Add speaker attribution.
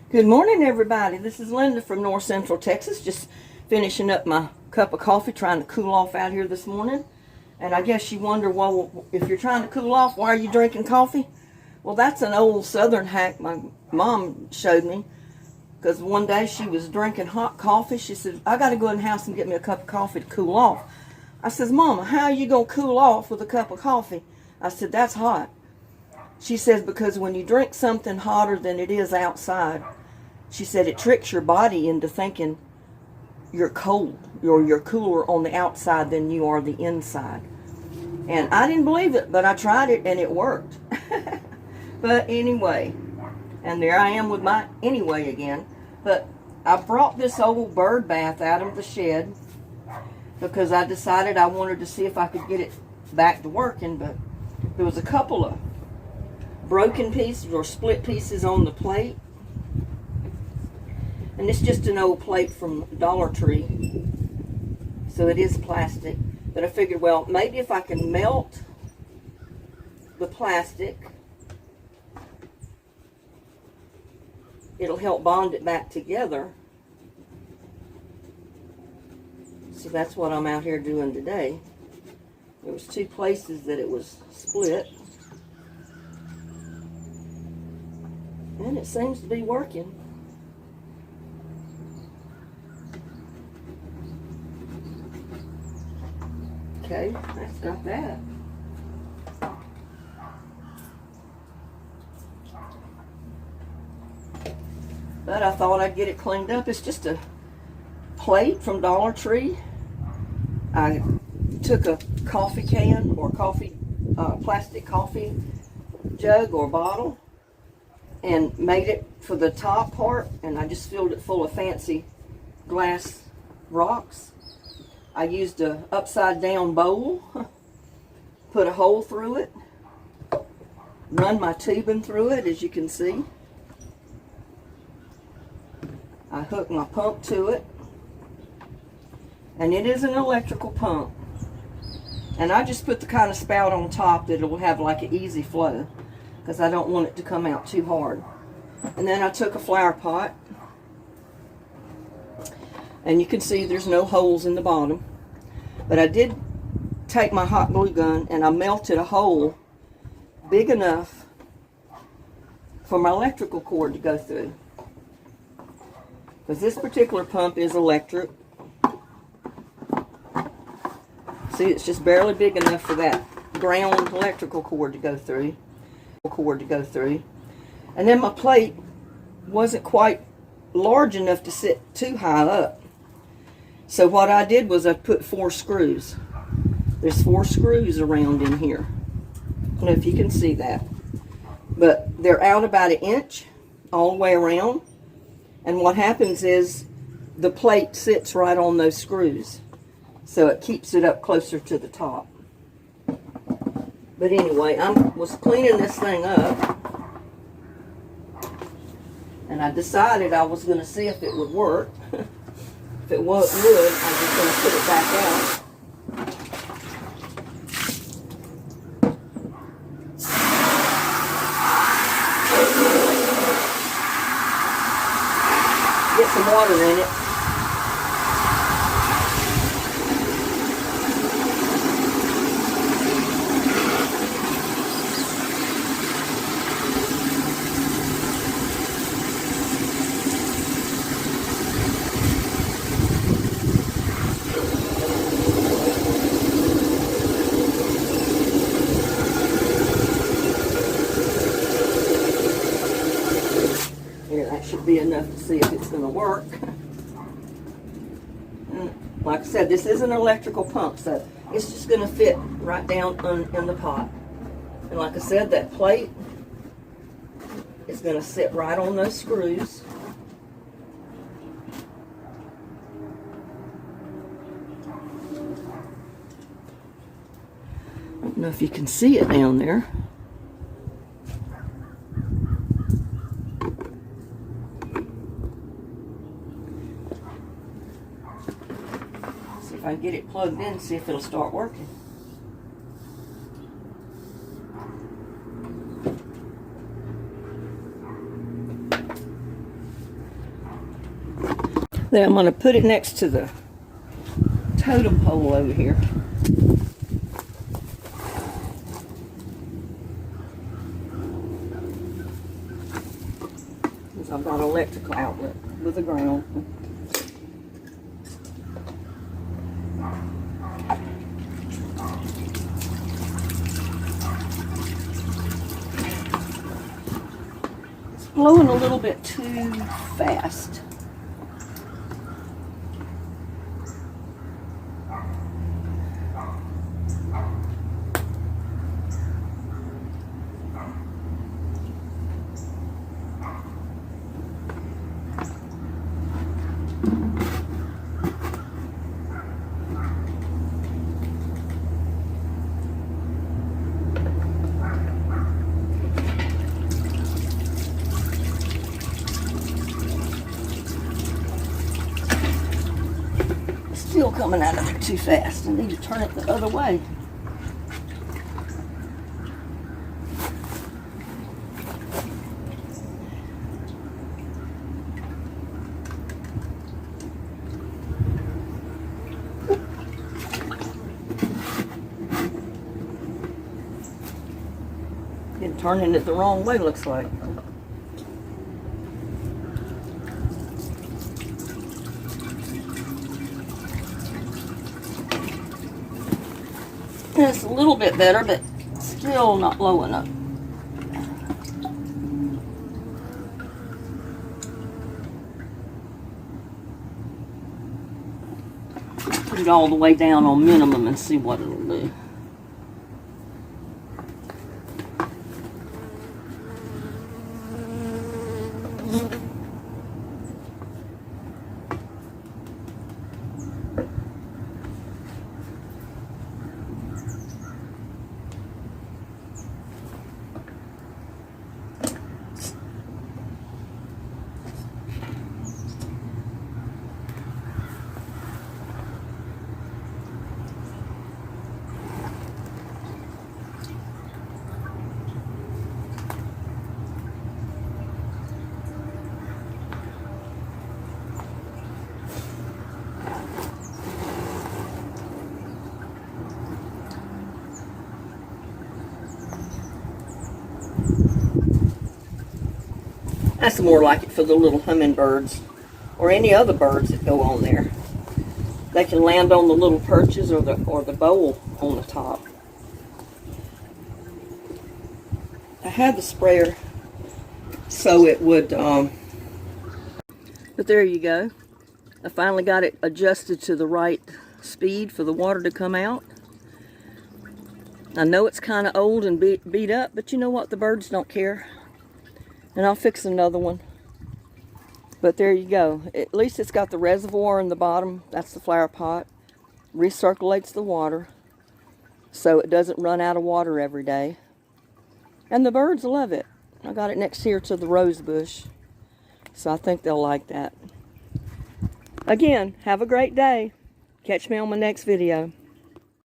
Speaker 1: Good morning, everybody. This is Linda from North Central Texas. Just finishing up my cup of coffee, trying to cool off out here this morning. And I guess you wonder, well, if you're trying to cool off, why are you drinking coffee? Well, that's an old Southern hack my mom showed me. Because one day she was drinking hot coffee. She said, I got to go in the house and get me a cup of coffee to cool off. I says, Mama, how are you going to cool off with a cup of coffee? I said, that's hot. She says, because when you drink something hotter than it is outside, she said it tricks your body into thinking you're cold, or you're cooler on the outside than you are the inside. And I didn't believe it, but I tried it and it worked. But anyway, and there I am with my anyway again. But I brought this old bird bath out of the shed because I decided I wanted to see if I could get it back to working, but there was a couple of broken pieces or split pieces on the plate. And it's just an old plate from Dollar Tree, so it is plastic. But I figured, well, maybe if I can melt the plastic, it'll help bond it back together. So that's what I'm out here doing today. There was two places that it was split, and it seems to be working. Okay, that's got that. But I thought I'd get it cleaned up. It's just a plate from Dollar Tree. I took a coffee can or plastic coffee jug or bottle and made it for the top part, and I just filled it full of fancy glass rocks. I used a upside down bowl, put a hole through it, run my tubing through it, as you can see. I hooked my pump to it, and it is an electrical pump. And I just put the kind of spout on top that it will have like an easy flow, because I don't want it to come out too hard. And then I took a flower pot, and you can see there's no holes in the bottom. But I did take my hot glue gun and I melted a hole big enough for my electrical cord to go through. Because this particular pump is electric. See, it's just barely big enough for that ground electrical cord to go through. And then my plate wasn't quite large enough to sit too high up. So what I did was I put 4 screws. There's 4 screws around in here. I don't know if you can see that. But they're out about 1 inch all the way around. And what happens is the plate sits right on those screws. So it keeps it up closer to the top. But anyway, I was cleaning this thing up. And I decided I was going to see if it would work. If it would, I'm just going to put it back out. Get some water in it. That should be enough to see if it's going to work. And like I said, this is an electrical pump, so it's just going to fit right down in the pot. And like I said, that plate is going to sit right on those screws. I don't know if you can see it down there. If I get it plugged in, see if it'll start working. Then I'm going to put it next to the totem pole over here. Because I've got an electrical outlet with a ground. It's blowing a little bit too fast. Still coming out of there too fast. I need to turn it the other way. Been turning it the wrong way, looks like. It's a little bit better, but still not low enough. Put it all the way down on minimum and see what it'll do. That's more like it for the little hummingbirds or any other birds that go on there. They can land on the little perches or the bowl on the top. I had the sprayer so it would, but there you go. I finally got it adjusted to the right speed for the water to come out. I know it's kind of old and beat up, but you know what? The birds don't care. And I'll fix another one. But there you go. At least it's got the reservoir in the bottom. That's the flower pot. Recirculates the water so it doesn't run out of water every day. And the birds love it. I got it next here to the rose bush. So I think they'll like that. Again, have a great day. Catch me on my next video.